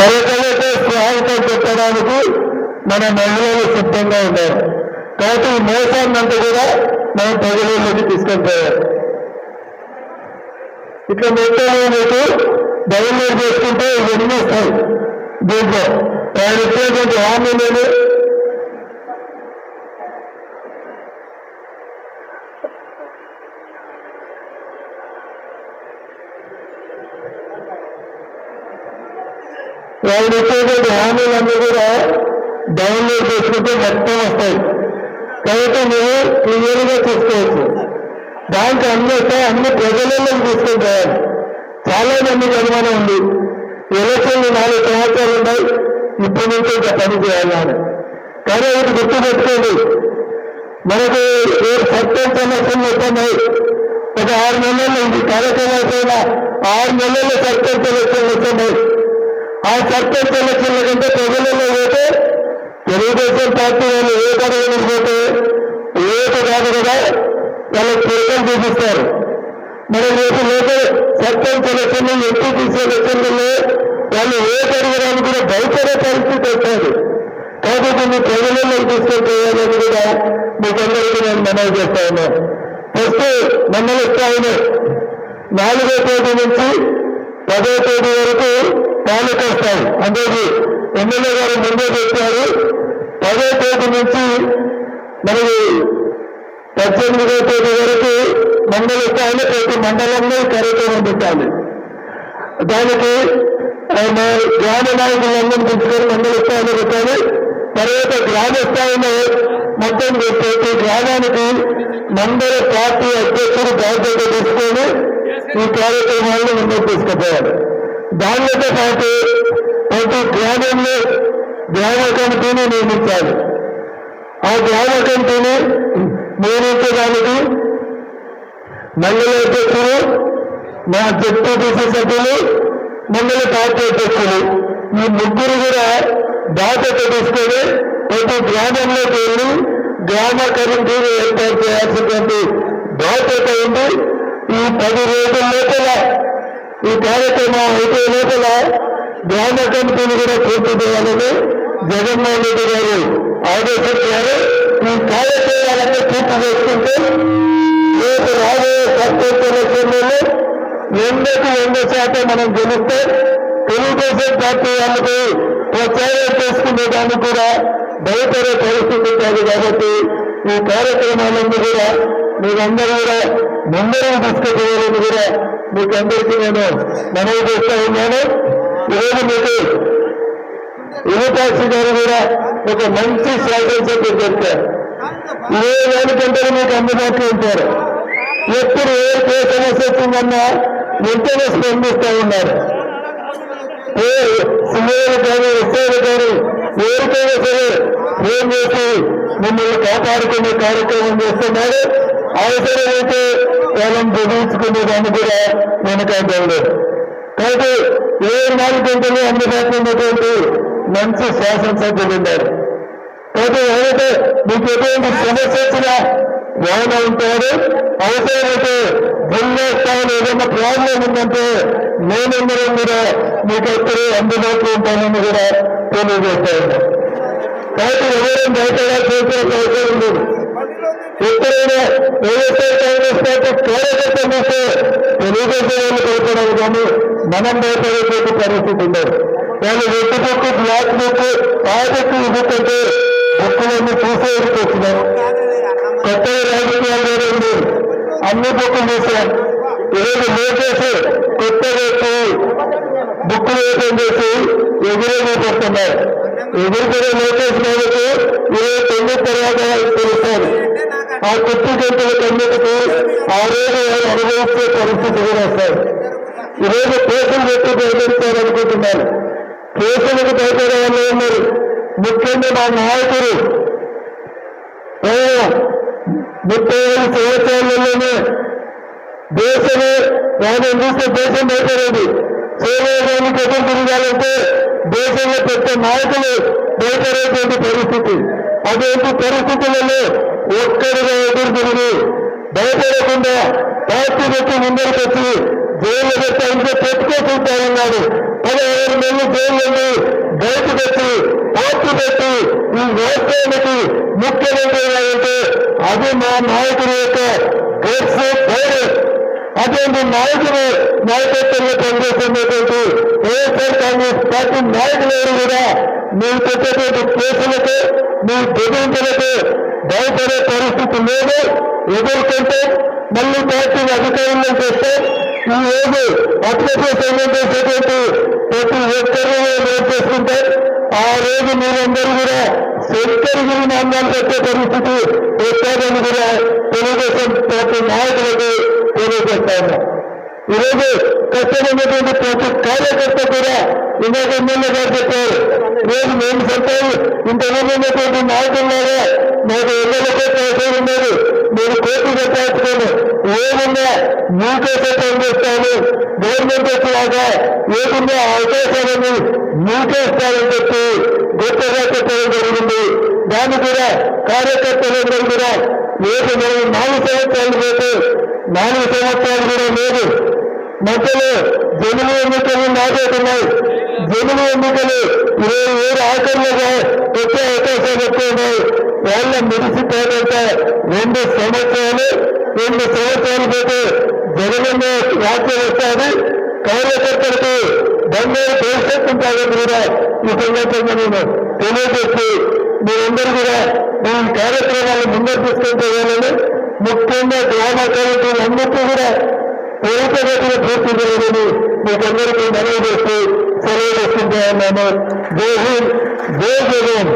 పర్యటనతో స్వాగతం చెప్పడానికి మన మహిళలు సిద్ధంగా ఉన్నారు. కాబట్టి ఈ మోసాన్ని అంతా కూడా మనం ప్రజలలోకి తీసుకెళ్తారు. ఇట్లా మొత్తం మీకు డౌన్లోడ్ చేసుకుంటే ఇవన్నీ వస్తాయి. దీంట్లో ఆయన ఇచ్చేటువంటి హామీలను వాళ్ళు ఇచ్చేటువంటి హామీలన్నీ కూడా డౌన్లోడ్ చేసుకుంటే మొత్తం వస్తాయి. కాబట్టి మీరు క్లియర్గా చూసుకోవచ్చు. దానికి అన్ని ప్రజలలోకి తీసుకొని పోవాలి. చాలా మందికి అనుమానం ఉంది, ఎలక్షన్లు 4 సంవత్సరాలు ఉన్నాయి, ఇప్పటి నుంచి ఇంకా పని చేయాలని. కానీ ఒకటి గుర్తుపెట్టుకోండి, మనకు సర్పంచ్ ఎలక్షన్లు వస్తున్నాయి. ఒక 6 నెలల్లో ఇది కార్యక్రమాలైనా 6 నెలల్లో సర్పంచ్ ఎలక్షన్లు వస్తున్నాయి. ఆ సర్పంచ్ ఎలక్షన్ల కంటే ప్రజలలో పోతే తెలుగుదేశం పార్టీ వాళ్ళు ఏ పదవిని పోతే ఓటు కాదు కదా, వాళ్ళకి తిరగలు చూపిస్తారు. మరి రేపు లోకల్ సర్పంచ్ ఎలక్షన్లు, ఎంపీటీసీ ఎలక్షన్లలో వాళ్ళు ఓటు అడగడానికి కూడా భయపడే పరిస్థితి వస్తుంది. కాబట్టి దీన్ని ప్రజలలో తీసుకెళ్తాయని కూడా మీకందరికీ నేను మనవి చేస్తా ఉన్నాను. ఫస్ట్ మండల స్థాయిలో 4వ తేదీ నుంచి 10వ తేదీ వరకు తాలూకా స్థాయి అనేది ఎమ్మెల్యే గారు ముందే చెప్పారు. 10వ తేదీ నుంచి మనకి 18వ తేదీ వరకు మండల స్థాయిలో ప్రతి మండలంలో కార్యక్రమం పెట్టాలి. దానికి గ్రామ నాయకులందరూ తీసుకొని మండల స్థాయిలో పెట్టాలి. తర్వాత గ్రామ స్థాయిలో మొత్తం ప్రతి గ్రామానికి మండల పార్టీ అధ్యక్షుడు బాధ్యత తీసుకొని ఈ కార్యక్రమాలను ముందుకు తీసుకుపోవాలి. దానితో పాటు ప్రతి గ్రామంలో గ్రామ కమిటీని నియమించాలి. ఆ గ్రామ కమిటీని నియమించడానికి మండల అధ్యక్షులు, మా జెడ్పీటీసీ సభ్యులు, మండల పార్టీ అధ్యక్షులు ఈ ముగ్గురు కూడా బాధ్యత తీసుకొని ప్రతి గ్రామంలోకి వెళ్ళి గ్రామ కమిటీని ఏర్పాటు చేయాల్సినటువంటి బాధ్యత ఉంది. ఈ 10 రోజుల లోపల ఈ కార్యక్రమం అయిపోయే లోపల గ్రామ కమిటీని కూడా పూర్తి చేయాలని జగన్మోహన్ రెడ్డి గారు ఆదేశించారు. ఈ కార్యక్రమాలన్నీ పూర్తి చేసుకుంటే రేపు రాబోయే సర్పంచ్ ఎలక్షన్లలో 100% మనం గెలిస్తే తెలుగుదేశం పార్టీ వాళ్ళకి ప్రచారం చేసుకునేదాన్ని కూడా భయపడే పరిస్థితి ఉంటుంది. కాబట్టి ఈ కార్యక్రమాలన్నీ కూడా మీరందరూ కూడా ముందరకు తీసుకుపోవాలని కూడా మీకు అందరికీ నేను మనవి చేస్తా ఉన్నాను. ఈరోజు మీకు యువతాక్షి గారు కూడా ఒక మంచి శాసనసభ్యులు చెప్పారు. ఏ దానికంటే మీకు అందుబాటులో ఉంటారు. ఎప్పుడు ఏ సమస్య వచ్చిందన్నా వెంటనే స్పందిస్తూ ఉన్నారు. సీఏలు కానీ ఎస్ఐలు కానీ ఎవరికైనా సరే ఫోన్ చేసి మిమ్మల్ని కాపాడుకునే కార్యక్రమం చేస్తున్నారు. అవసరమైతే వాళ్ళని బెదిరించుకునే దాన్ని కూడా వెనకాడలేదు. కాబట్టి 24 గంటలు అందుబాటులో ఉన్నటువంటి మంచి శాసనసభ్యులు ఉన్నారు. కాబట్టి ఎవరైతే మీకు ఎటువంటి సమస్య వచ్చినా వాళ్ళు ఉంటారు. అవసరమైతే జిల్లా స్థాయిలో ఏదైనా ప్రాబ్లం ఉందంటే నేనందరం కూడా మీకు ఎక్కడో అందుబాటులో ఉంటానని కూడా తెలియజేస్తా ఉన్నాను. కాబట్టి ఎవరైనా బయటగా చేసే అవసరం లేదు. ఎక్కడైనా వైఎస్ఆర్ కాంగ్రెస్ పార్టీ కార్యకర్తలు వస్తే తెలుగుదేశం వాళ్ళు భయపడాలి, కానీ మనం భయపడేటువంటి పరిస్థితి ఉండదు. వాళ్ళు red book, black book, project ఇవ్వకంటే బుక్కులన్నీ చూసేందుకు వచ్చినారు. కొత్తగా రాజకీయాలు వేరండి, అన్ని బుక్కులు చూశారు. ఈరోజు లోకేసి కొత్తగా బుక్కులు ఓపెన్ చేసి ఎగురేగిపోతున్నారు. ఎగురుకునే లోకేష్ గారికి 29 తర్వాత తెలుస్తారు. ఆ కొత్త గంటల కన్నిటికి ఆ రోజు అనుభవించే పరిస్థితి కూడా వస్తారు. ఈరోజు కేసులు పెట్టి భయపెడతారనుకుంటున్నారు. కేసులకు భయపడే వాళ్ళు ఉన్నారు. ముఖ్యంగా మా నాయకుడు 35 సంవత్సరాలలోనే దేశమే వాళ్ళని చూస్తే దేశం భయపడేది. సేవానికి ఎదురు తిరగాలంటే దేశంలో పెద్ద నాయకులు భయపడేటువంటి పరిస్థితి. అటువంటి పరిస్థితులలో ఒక్కడిగా ఎదురు తిరిగి భయపడకుండా పార్టీ పెట్టి ముందరికి వచ్చి జైలు పెట్టి ఇంట్లో పెట్టుకోకుండా ఉన్నాడు. 16 నెలలు జైలు బయటకు వచ్చి పోర్టు పెట్టి ఈ రాష్ట్రానికి ముఖ్యమంత్రి అంటే అది మా నాయకుడి యొక్క పేరు. అటువంటి నాయకుడు నాయకత్వంలో పనిచేస్తున్నటువంటి వైఎస్ఆర్ కాంగ్రెస్ పార్టీ నాయకులు కూడా మీరు పెట్టేటువంటి కేసులకు మీరు బెదిరింపులకు భయపడే పరిస్థితి లేదు. ఎదుర్కొంటే మళ్ళీ పార్టీ అధికారంలో చేస్తే ఈ రోజు అత్యంత సంఘం చేసేటువంటి ప్రతి ఒక్కరూ నోట్ చేసుకుంటారు. ఆ రోజు మీరందరూ కూడా శంకరగిరి నాణ్యాలు పెట్టే పరిస్థితి వచ్చారని కూడా తెలుగుదేశం పార్టీ నాయకులకు తెలియజేస్తాను. ఈరోజు కష్టమైనటువంటి ప్రతి కార్యకర్త కూడా ఇందాక ఎమ్మెల్యే గారు చెప్పారు. రోజు మేము సంతాలు ఇంతమంది ఉన్నటువంటి నాయకుల్లాగా నాకు ఎమ్మెల్యేతో అవసరం ఉన్నది. మీరు కోర్టు కట్టాల్చుకోను ఏమున్నా మీకోసం పనిచేస్తాను. గవర్నమెంట్ లాగా ఏమున్నా అవకాశాలను మీకే ఇస్తారని చెప్పి గొప్పగా చెప్పడం జరిగింది. దాన్ని కూడా కార్యకర్తలందరూ కూడా ఏది మనం 4 సంవత్సరాలు పోతే 4 సంవత్సరాలు కూడా లేదు. మధ్యలో జనులు ఎన్నికలు నాటేస్తున్నాయి. జనులు ఎన్నికలు 27 ఆఖరులుగా వచ్చే అవకాశాలు ఎక్కువ ఉన్నాయి. వాళ్ళ మురిసిపోయారంటే 2 సంవత్సరాలు పోతే జగనన్న రాజ్యం వస్తుంది. కార్యకర్తలకు బంగారు భవిష్యత్తు ఉంటారని కూడా ఈ సందర్భంగా నేను తెలియజేస్తూ మీరందరూ కూడా ఈ కార్యక్రమాలు ముందుకు తీసుకుంటూ వెళ్ళాలని, ముఖ్యంగా గ్రామ కార్యక్రమాలు అన్నింటినీ కూడా ప్రభుత్వ పూర్తి చేయాలని మీకందరికీ మనవి చేస్తూ సెలవు చేసుకుంటూ ఉన్నాను. జై హింద్, జై జగన్.